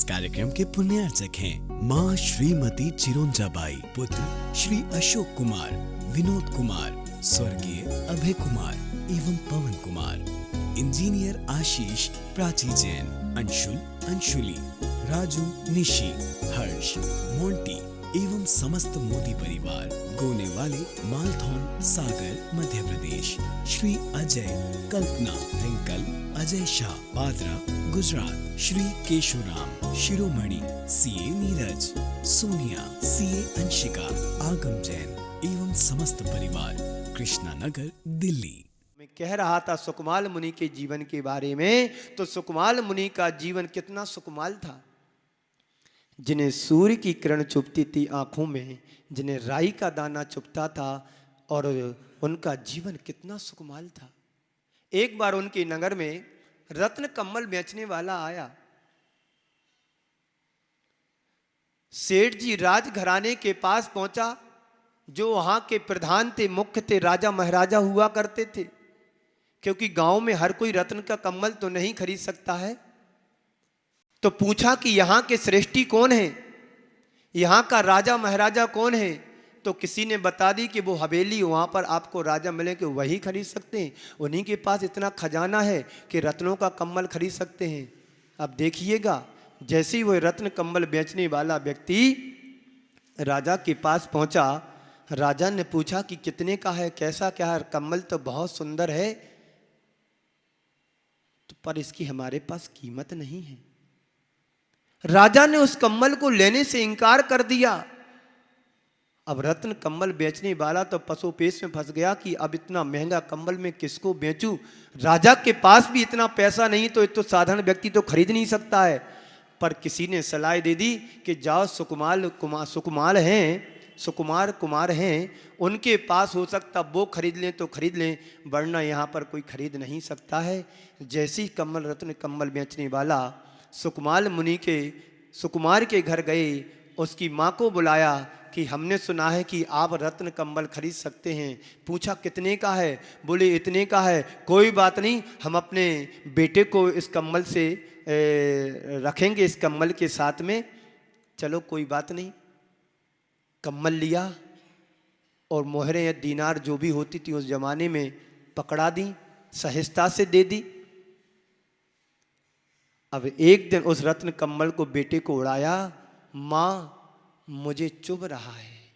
इस कार्यक्रम के पुण्यार्चक हैं माँ श्रीमती चिरोंजाबाई, पुत्र श्री अशोक कुमार, विनोद कुमार, स्वर्गीय अभय कुमार एवं पवन कुमार, इंजीनियर आशीष, प्राची जैन, अंशुल, अंशुली, राजू, निशी, हर्ष, मोंटी एवं समस्त मोदी परिवार, गोने वाले, मालथौन, सागर, मध्य प्रदेश, श्री अजय, कल्पना, रिंकल, अजय शाह, पादरा, गुजरात, श्री केशोराम, शिरोमणि, सीए नीरज, सोनिया, सीए अंशिका, आगम जैन एवं समस्त परिवार, कृष्णा नगर, दिल्ली। मैं कह रहा था सुकमाल मुनि के जीवन के बारे में, तो सुकमाल मुनि का जीवन कितना सुकमाल था। जिन्हें सूर्य की किरण चुभती थी आंखों में, जिन्हें राई का दाना चुभता था, और उनका जीवन कितना सुकमाल था। एक बार उनके नगर में रत्न कम्बल बेचने वाला आया। सेठ जी राजघराने के पास पहुंचा, जो वहां के प्रधान थे, मुख्य थे, राजा महाराजा हुआ करते थे, क्योंकि गांव में हर कोई रत्न का कम्बल तो नहीं खरीद सकता है। तो पूछा कि यहाँ के श्रेष्ठी कौन है, यहाँ का राजा महाराजा कौन है। तो किसी ने बता दी कि वो हवेली, वहाँ पर आपको राजा मिले कि वही खरीद सकते हैं, उन्हीं के पास इतना खजाना है कि रत्नों का कम्बल खरीद सकते हैं। अब देखिएगा, जैसे ही वो रत्न कम्बल बेचने वाला व्यक्ति राजा के पास पहुँचा, राजा ने पूछा कि कितने का है, कैसा क्या है, कम्बल तो बहुत सुंदर है, तो पर इसकी हमारे पास कीमत नहीं है। राजा ने उस कम्बल को लेने से इनकार कर दिया। अब रत्न कम्बल बेचने वाला तो पशुपेश में फंस गया कि अब इतना महंगा कम्बल मैं किसको बेचूं। राजा के पास भी इतना पैसा नहीं, तो साधारण व्यक्ति तो खरीद नहीं सकता है। पर किसी ने सलाह दे दी कि जाओ सुकुमार कुमार हैं, उनके पास हो सकता वो खरीद लें तो खरीद लें, वरना यहाँ पर कोई खरीद नहीं सकता है। जैसे ही कम्बल रत्न कम्बल बेचने वाला सुकुमार के घर गए, उसकी माँ को बुलाया कि हमने सुना है कि आप रत्न कम्बल खरीद सकते हैं। पूछा कितने का है, बोले इतने का है। कोई बात नहीं, हम अपने बेटे को इस कम्बल से रखेंगे, इस कम्बल के साथ में। चलो कोई बात नहीं। कम्बल लिया और मोहरें या दीनार जो भी होती थी उस जमाने में पकड़ा दी, सहजता से दे दी। अब एक दिन उस रत्न कम्बल को बेटे को उड़ाया। माँ मुझे चुभ रहा है,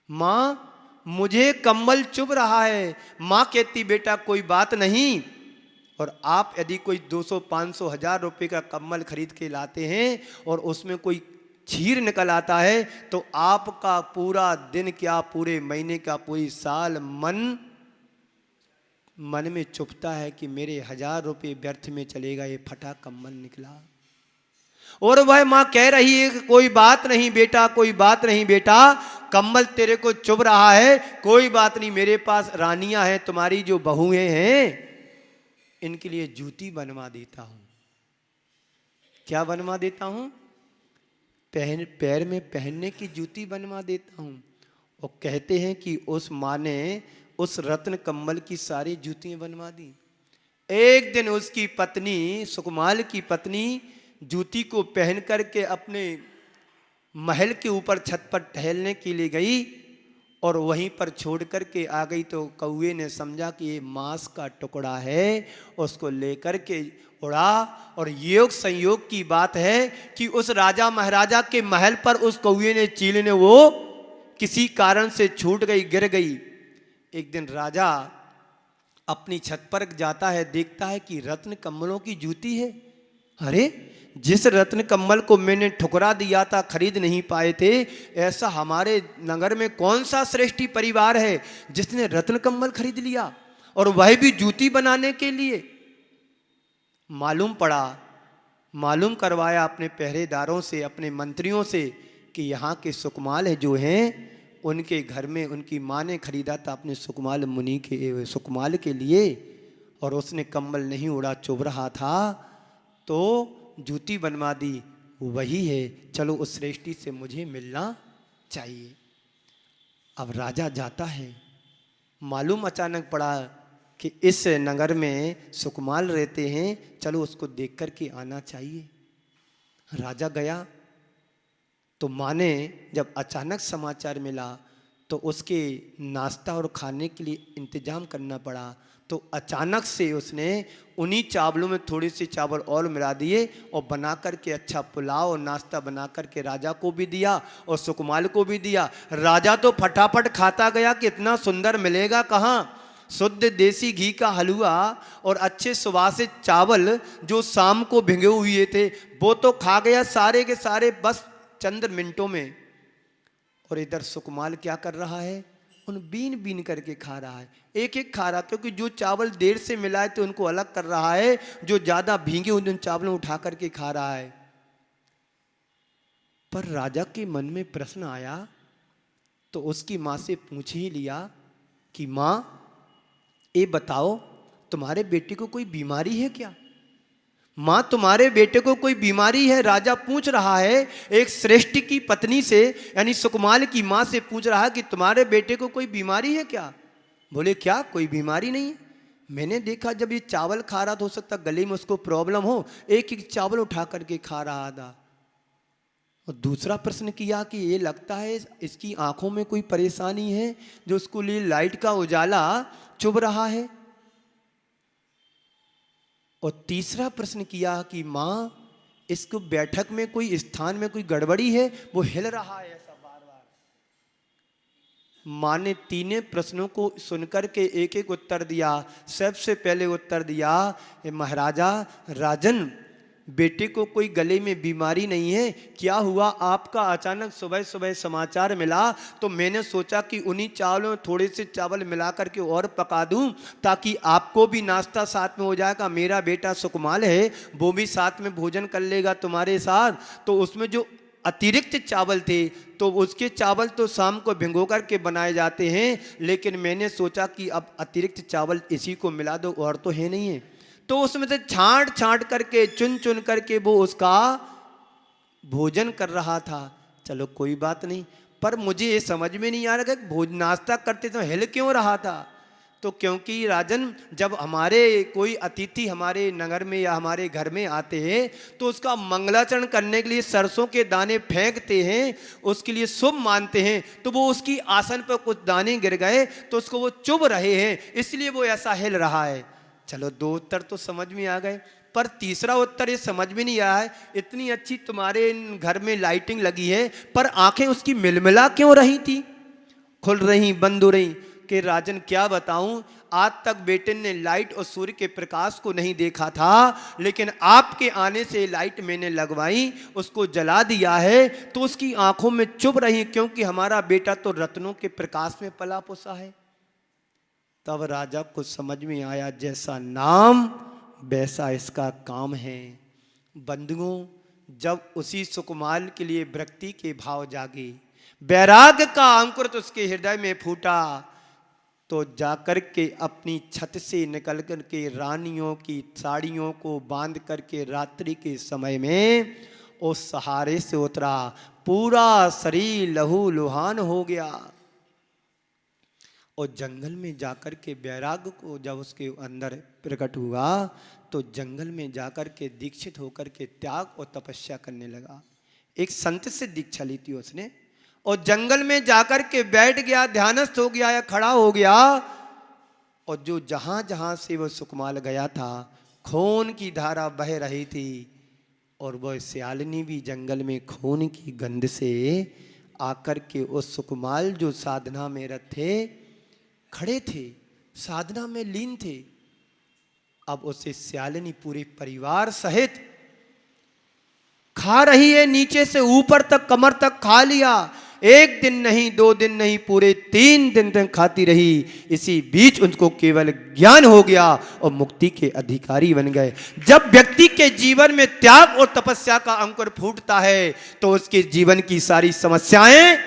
माँ मुझे कम्बल चुभ रहा है। माँ कहती बेटा कोई बात नहीं, और आप यदि कोई 200, 500, 1000 रुपये का कम्बल खरीद के लाते हैं और उसमें कोई चीर निकल आता है, तो आपका पूरा दिन क्या, पूरे महीने का, पूरी साल मन में चुभता है कि मेरे 1000 रुपये व्यर्थ में चलेगा, ये फटा कम्बल निकला। और वह माँ कह रही है कोई बात नहीं बेटा, कोई बात नहीं बेटा, कम्बल तेरे को चुभ रहा है, कोई बात नहीं, मेरे पास रानियां हैं, तुम्हारी जो बहुएं हैं, इनके लिए जूती बनवा देता हूं। क्या बनवा देता हूं? पैर में पहनने की जूती बनवा देता हूं। और कहते हैं कि उस माँ ने उस रत्न कम्बल की सारी जूतियां बनवा दी। एक दिन उसकी पत्नी, सुकमाल की पत्नी, जूती को पहन करके अपने महल के ऊपर छत पर टहलने के लिए गई और वहीं पर छोड़ करके आ गई। तो कौए ने समझा कि ये मांस का टुकड़ा है, उसको लेकर के उड़ा। और योग संयोग की बात है कि उस राजा महाराजा के महल पर उस कौए ने, चील ने, वो किसी कारण से छूट गई, गिर गई। एक दिन राजा अपनी छत पर जाता है, देखता है कि रत्न कम्बलों की जूती है। अरे जिस रत्न कम्बल को मैंने ठुकरा दिया था, खरीद नहीं पाए थे, ऐसा हमारे नगर में कौन सा श्रेष्ठी परिवार है जिसने रत्न कम्बल खरीद लिया, और वह भी जूती बनाने के लिए। मालूम करवाया अपने पहरेदारों से, अपने मंत्रियों से कि यहाँ के सुकमाल है जो हैं, उनके घर में उनकी माँ ने खरीदा था अपने सुकमाल के लिए, और उसने कम्बल नहीं उड़ा, चुभ रहा था, तो जूती बनवा दी। वही है, चलो उस श्रेष्ठी से मुझे मिलना चाहिए। अब राजा जाता है, मालूम अचानक पड़ा कि इस नगर में सुकमाल रहते हैं, चलो उसको देख कर के आना चाहिए। राजा गया तो माँ ने जब अचानक समाचार मिला तो उसके नाश्ता और खाने के लिए इंतजाम करना पड़ा। तो अचानक से उसने उन्हीं चावलों में थोड़ी सी चावल और मिला दिए और बना करके अच्छा पुलाव और नाश्ता बना करके राजा को भी दिया और सुकुमाल को भी दिया। राजा तो फटाफट खाता गया कि इतना सुंदर मिलेगा कहाँ, शुद्ध देसी घी का हलवा और अच्छे सुवासित चावल जो शाम को भिंगे हुए थे वो तो खा गया सारे के सारे बस चंद मिनटों में। और इधर सुकुमाल क्या कर रहा है, उन बीन बीन करके खा रहा है, एक एक खा रहा, क्योंकि जो चावल देर से मिलाए थे उनको अलग कर रहा है, जो ज्यादा भीगे उन चावलों उठा करके खा रहा है। पर राजा के मन में प्रश्न आया तो उसकी माँ से पूछ ही लिया कि माँ ये बताओ तुम्हारे बेटे को कोई बीमारी है क्या, माँ तुम्हारे बेटे को कोई बीमारी है। राजा पूछ रहा है एक श्रेष्ठ की पत्नी से, यानी सुकुमाल की माँ से पूछ रहा है कि तुम्हारे बेटे को कोई बीमारी है क्या। बोले क्या कोई बीमारी नहीं है, मैंने देखा जब ये चावल खा रहा था हो सकता गले में उसको प्रॉब्लम हो, एक एक चावल उठा करके खा रहा था। और दूसरा प्रश्न किया कि ये लगता है इसकी आंखों में कोई परेशानी है जो उसको लिए लाइट का उजाला चुभ रहा है। और तीसरा प्रश्न किया कि माँ इसको बैठक में कोई स्थान में कोई गड़बड़ी है, वो हिल रहा है ऐसा बार बार। माँ ने तीनों प्रश्नों को सुनकर के एक एक उत्तर दिया। सबसे पहले उत्तर दिया, महाराजा राजन बेटे को कोई गले में बीमारी नहीं है, क्या हुआ आपका अचानक सुबह सुबह समाचार मिला तो मैंने सोचा कि उन्हीं चावलों में थोड़े से चावल मिला करके और पका दूं ताकि आपको भी नाश्ता साथ में हो जाएगा, मेरा बेटा सुकुमाल है वो भी साथ में भोजन कर लेगा तुम्हारे साथ। तो उसमें जो अतिरिक्त चावल थे तो उसके चावल तो शाम को भिगो करके बनाए जाते हैं, लेकिन मैंने सोचा कि अब अतिरिक्त चावल इसी को मिला दो और तो है नहीं है। तो उसमें से छांट छांट करके चुन चुन करके वो उसका भोजन कर रहा था। चलो कोई बात नहीं, पर मुझे ये समझ में नहीं आ रहा कि भोजन नाश्ता करते तो हिल क्यों रहा था। तो क्योंकि राजन जब हमारे कोई अतिथि हमारे नगर में या हमारे घर में आते हैं तो उसका मंगलाचरण करने के लिए सरसों के दाने फेंकते हैं, उसके लिए शुभ मानते हैं, तो वो उसकी आसन पर कुछ दाने गिर गए तो उसको वो चुभ रहे हैं, इसलिए वो ऐसा हिल रहा है। चलो दो उत्तर तो समझ में आ गए, पर तीसरा उत्तर ये समझ में नहीं आया है, इतनी अच्छी तुम्हारे घर में लाइटिंग लगी है पर आंखें उसकी मिलमिला क्यों रही थी, खुल रही बंद हो रही। कि राजन क्या बताऊं, आज तक बेटे ने लाइट और सूर्य के प्रकाश को नहीं देखा था, लेकिन आपके आने से लाइट मैंने लगवाई, उसको जला दिया है तो उसकी आंखों में चुभ रही, क्योंकि हमारा बेटा तो रत्नों के प्रकाश में पला पुसा है। तब राजा को समझ में आया जैसा नाम वैसा इसका काम है। बंधुओं जब उसी सुकुमाल के लिए विरक्ति के भाव जागे, वैराग्य का अंकुर तो उसके हृदय में फूटा, तो जाकर के अपनी छत से निकल कर के रानियों की साड़ियों को बांध करके रात्रि के समय में उस सहारे से उतरा, पूरा शरीर लहू लुहान हो गया। और जंगल में जाकर के वैराग्य को जब उसके अंदर प्रकट हुआ तो जंगल में जाकर के दीक्षित होकर के त्याग और तपस्या करने लगा। एक संत से दीक्षा ली थी उसने और जंगल में जाकर के बैठ गया, ध्यानस्थ हो गया या खड़ा हो गया। और जो जहां जहां से वो सुकुमाल गया था खून की धारा बह रही थी, और वह सियालिनी भी जंगल में खून की गंध से आकर के उस सुकुमाल जो साधना में रत थे, खड़े थे, साधना में लीन थे, अब उसे सियालिनी पूरे परिवार सहित खा रही है, नीचे से ऊपर तक कमर तक खा लिया। एक दिन नहीं, 2 दिन नहीं, पूरे 3 दिन तक खाती रही। इसी बीच उनको केवल ज्ञान हो गया और मुक्ति के अधिकारी बन गए। जब व्यक्ति के जीवन में त्याग और तपस्या का अंकुर फूटता है तो उसके जीवन की सारी समस्याएं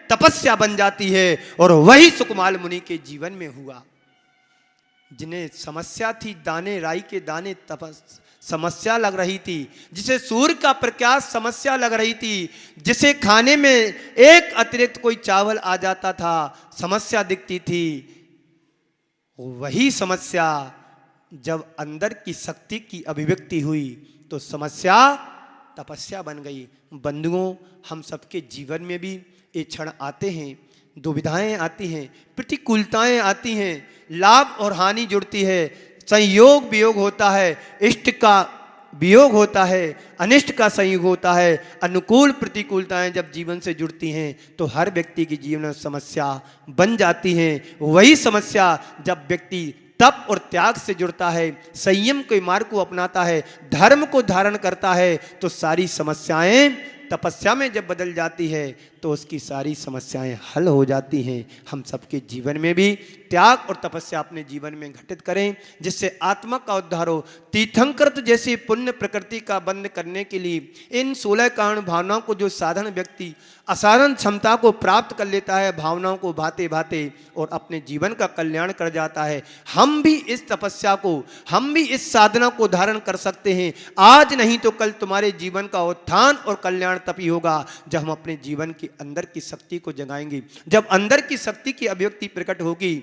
तपस्या बन जाती है, और वही सुकुमाल मुनि के जीवन में हुआ। जिन्हें समस्या थी दाने राई के दाने समस्या लग रही थी, जिसे सूर्य का प्रकाश समस्या लग रही थी, जिसे खाने में एक अतिरिक्त कोई चावल आ जाता था समस्या दिखती थी, वही समस्या जब अंदर की शक्ति की अभिव्यक्ति हुई तो समस्या तपस्या बन गई। बंधुओं, हम सबके जीवन में भी ये क्षण आते हैं, दुविधाएं आती हैं, प्रतिकूलताएं आती हैं, लाभ और हानि जुड़ती है, संयोग वियोग होता है, इष्ट का वियोग होता है, अनिष्ट का संयोग होता है। अनुकूल प्रतिकूलताएं जब जीवन से जुड़ती हैं तो हर व्यक्ति के जीवन में समस्या बन जाती हैं। वही समस्या जब व्यक्ति तप और त्याग से जुड़ता है, संयम के मार्ग को अपनाता है, धर्म को धारण करता है, तो सारी समस्याएं तपस्या में जब बदल जाती है तो उसकी सारी समस्याएं हल हो जाती हैं। हम सबके जीवन में भी त्याग और तपस्या अपने जीवन में घटित करें, जिससे आत्मा का उद्धार हो। तीर्थंकर जैसे पुण्य प्रकृति का बंध करने के लिए इन 16 कारण भावनाओं को जो साधारण व्यक्ति असाधारण क्षमता को प्राप्त कर लेता है, भावनाओं को भाते भाते और अपने जीवन का कल्याण कर जाता है। हम भी इस तपस्या को, हम भी इस साधना को धारण कर सकते हैं। आज नहीं तो कल तुम्हारे जीवन का उत्थान और कल्याण तभी होगा जब हम अपने जीवन के अंदर की शक्ति को जगाएंगे। जब अंदर की शक्ति की अभिव्यक्ति प्रकट होगी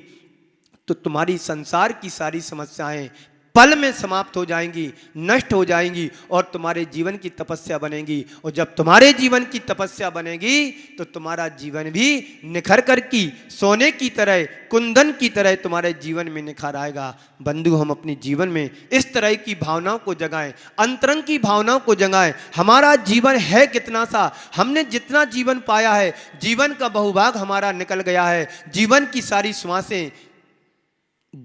तो तुम्हारी संसार की सारी समस्याएं पल में समाप्त हो जाएंगी, नष्ट हो जाएंगी और तुम्हारे जीवन की तपस्या बनेगी। और जब तुम्हारे जीवन की तपस्या बनेगी तो तुम्हारा जीवन भी निखर कर की सोने की तरह, कुंदन की तरह तुम्हारे जीवन में निखार आएगा। बंधु, हम अपने जीवन में इस तरह की भावनाओं को जगाएं, अंतरंग की भावनाओं को जगाएं। हमारा जीवन है कितना सा, हमने जितना जीवन पाया है, जीवन का बहुभाग हमारा निकल गया है, जीवन की सारी श्वासें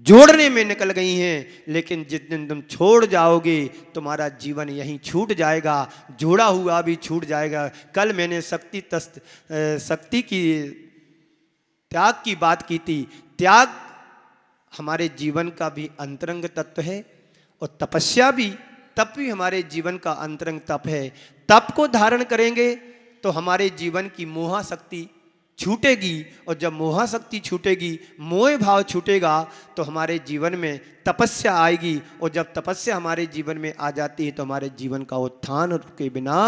जोड़ने में निकल गई हैं, लेकिन जिस दिन तुम छोड़ जाओगे तुम्हारा जीवन यहीं छूट जाएगा, जोड़ा हुआ भी छूट जाएगा। कल मैंने शक्ति की त्याग की बात की थी। त्याग हमारे जीवन का भी अंतरंग तत्व है और तपस्या भी, तप भी हमारे जीवन का अंतरंग तप है। तप को धारण करेंगे तो हमारे जीवन की मोहा शक्ति छूटेगी और जब मोहा शक्ति छूटेगी, मोह भाव छूटेगा तो हमारे जीवन में तपस्या आएगी और जब तपस्या हमारे जीवन में आ जाती है तो हमारे जीवन का उत्थान के बिना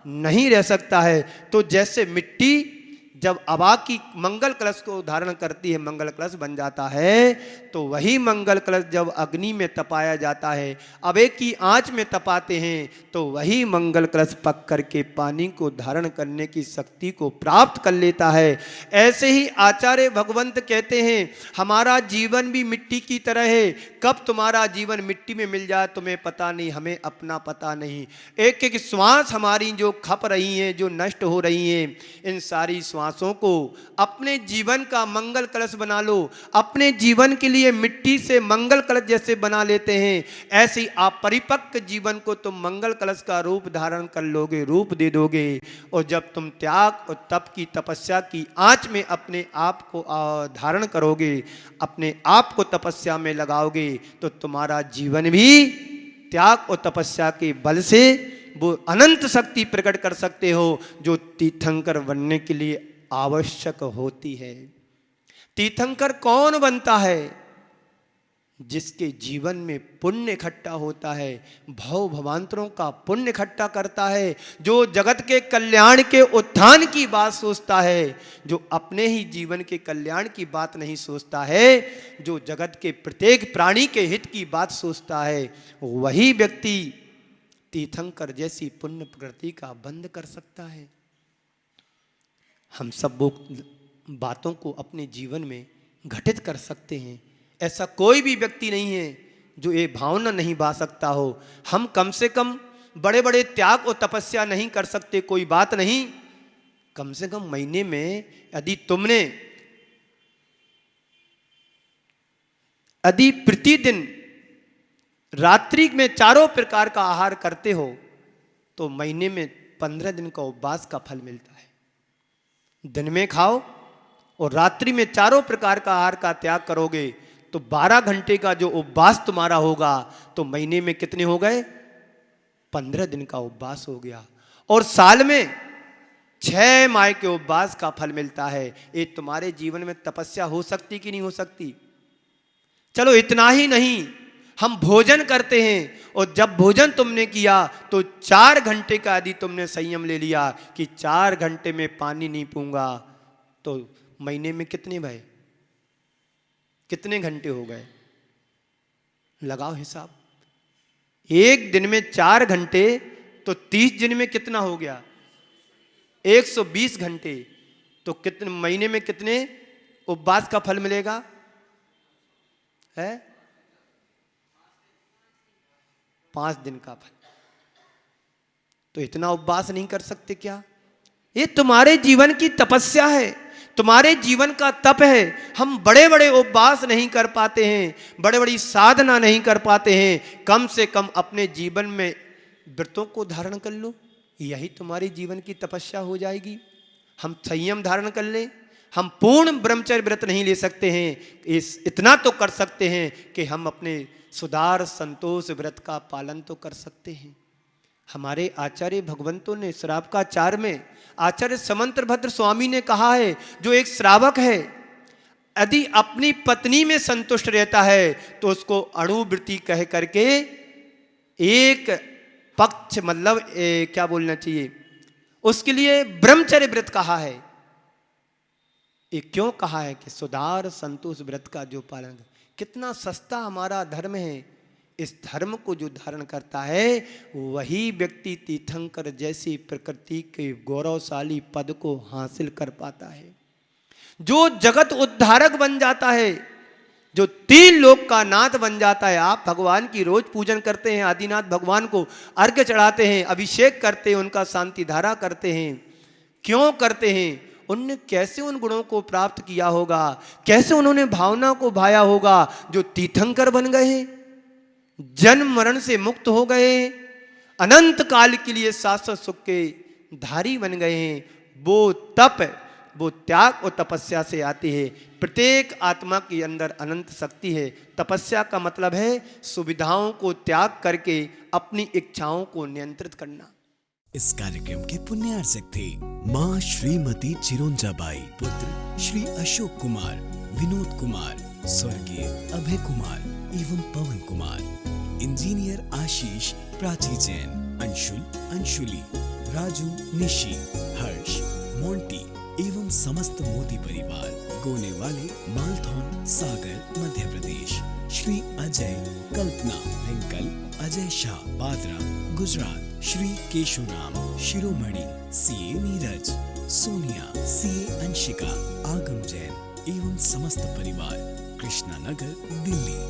नहीं रह सकता है। तो जैसे मिट्टी जब अबा की मंगल कलश को धारण करती है, मंगल कलश बन जाता है, तो वही मंगल कलश जब अग्नि में तपाया जाता है, अबे की आंच में तपाते हैं, तो वही मंगल कलश पक करके पानी को धारण करने की शक्ति को प्राप्त कर लेता है। ऐसे ही आचार्य भगवंत कहते हैं, हमारा जीवन भी मिट्टी की तरह है। कब तुम्हारा जीवन मिट्टी में मिल जाए तुम्हें पता नहीं, हमें अपना पता नहीं। एक एक श्वास हमारी जो खप रही हैं, जो नष्ट हो रही हैं, इन सारी श्वासों को अपने जीवन का मंगल कलश बना लो। अपने जीवन के लिए मिट्टी से मंगल कलश जैसे बना लेते हैं, ऐसे ही आप परिपक्व जीवन को तुम मंगल कलश का रूप धारण कर लोगे, रूप दे दोगे। और जब तुम त्याग और तप की तपस्या की आंच में अपने आप को धारण करोगे, अपने आप को तपस्या में लगाओगे, तो तुम्हारा जीवन भी त्याग और तपस्या के बल से वो अनंत शक्ति प्रकट कर सकते हो जो तीर्थंकर बनने के लिए आवश्यक होती है। तीर्थंकर कौन बनता है? जिसके जीवन में पुण्य इकट्ठा होता है, भव भवांतरों का पुण्य इकट्ठा करता है, जो जगत के कल्याण के उत्थान की बात सोचता है, जो अपने ही जीवन के कल्याण की बात नहीं सोचता है, जो जगत के प्रत्येक प्राणी के हित की बात सोचता है, वही व्यक्ति तीर्थंकर जैसी पुण्य प्रकृति का बंध कर सकता है। हम सब वो बातों को अपने जीवन में घटित कर सकते हैं। ऐसा कोई भी व्यक्ति नहीं है जो ये भावना नहीं बा सकता हो। हम कम से कम बड़े बड़े त्याग और तपस्या नहीं कर सकते, कोई बात नहीं, कम से कम महीने में यदि तुमने यदि प्रतिदिन रात्रि में 4 प्रकार का आहार करते हो तो महीने में 15 दिन का उपवास का फल मिलता है। दिन में खाओ और रात्रि में 4 प्रकार का आहार का त्याग करोगे तो 12 घंटे का जो उपवास तुम्हारा होगा तो महीने में कितने हो गए? 15 दिन का उपवास हो गया। और साल में 6 माह के उपवास का फल मिलता है। ये तुम्हारे जीवन में तपस्या हो सकती कि नहीं हो सकती? चलो इतना ही नहीं, हम भोजन करते हैं और जब भोजन तुमने किया तो 4 घंटे का यदि तुमने संयम ले लिया कि 4 घंटे में पानी नहीं पीऊंगा, तो महीने में कितने भय, कितने घंटे हो गए? लगाओ हिसाब। एक दिन में 4 घंटे तो 30 दिन में कितना हो गया? 120 घंटे। तो कितने महीने में कितने उपवास का फल मिलेगा? है 5 दिन का फल। तो इतना उपवास नहीं कर सकते क्या? ये तुम्हारे जीवन की तपस्या है, तुम्हारे जीवन का तप है। हम बड़े बड़े उपवास नहीं कर पाते हैं, बड़े बड़ी साधना नहीं कर पाते हैं। कम से कम अपने जीवन में व्रतों को धारण कर लो, यही तुम्हारी जीवन की तपस्या हो जाएगी। हम संयम धारण कर लें, हम पूर्ण ब्रह्मचर्य व्रत नहीं ले सकते हैं, इतना तो कर सकते हैं कि हम अपने सुधार संतोष व्रत का पालन तो कर सकते हैं। हमारे आचार्य भगवंतों ने श्रावकाचार में आचार्य समंतभद्र स्वामी ने कहा है, जो एक श्रावक है यदि अपनी पत्नी में संतुष्ट रहता है तो उसको अणुवृत्ति कह करके एक पक्ष मतलब क्या बोलना चाहिए, उसके लिए ब्रह्मचर्य व्रत कहा है। ये क्यों कहा है कि सुधार संतोष व्रत का जो पालन, कितना सस्ता हमारा धर्म है। इस धर्म को जो धारण करता है वही व्यक्ति तीर्थंकर जैसी प्रकृति के गौरवशाली पद को हासिल कर पाता है, जो जगत उद्धारक बन जाता है, जो 3 लोक का नाथ बन जाता है। आप भगवान की रोज पूजन करते हैं, आदिनाथ भगवान को अर्घ्य चढ़ाते हैं, अभिषेक करते हैं, उनका शांति धारा करते हैं। क्यों करते हैं? उनने कैसे उन गुणों को प्राप्त किया होगा, कैसे उन्होंने भावना को भाया होगा, जो तीर्थंकर बन गए, जन्म मरण से मुक्त हो गए, अनंत काल के लिए शाश्वत सुख के धारी बन गए हैं। वो तप, वो त्याग और तपस्या से आती है। प्रत्येक आत्मा के अंदर अनंत शक्ति है। तपस्या का मतलब है सुविधाओं को त्याग करके अपनी इच्छाओं को नियंत्रित करना। इस कार्यक्रम के पुण्यार्चक थे माँ श्रीमती चिरोंजाबाई, पुत्र श्री अशोक कुमार, विनोद कुमार, स्वर्गीय अभय कुमार एवं पवन कुमार, इंजीनियर आशीष, प्राची जैन, अंशुल, अंशुली, राजू, निशी, हर्ष, मोंटी एवं समस्त मोदी परिवार, गोने वाले, मालथौन, सागर, मध्य प्रदेश, श्री अजय, कल्पना, रिंकल, अजय शाह, पादरा, गुजरात, श्री केशुराम, शिरोमणि, सीए नीरज, सोनिया, सीए अंशिका, आगम जैन एवं समस्त परिवार, कृष्णा नगर, दिल्ली।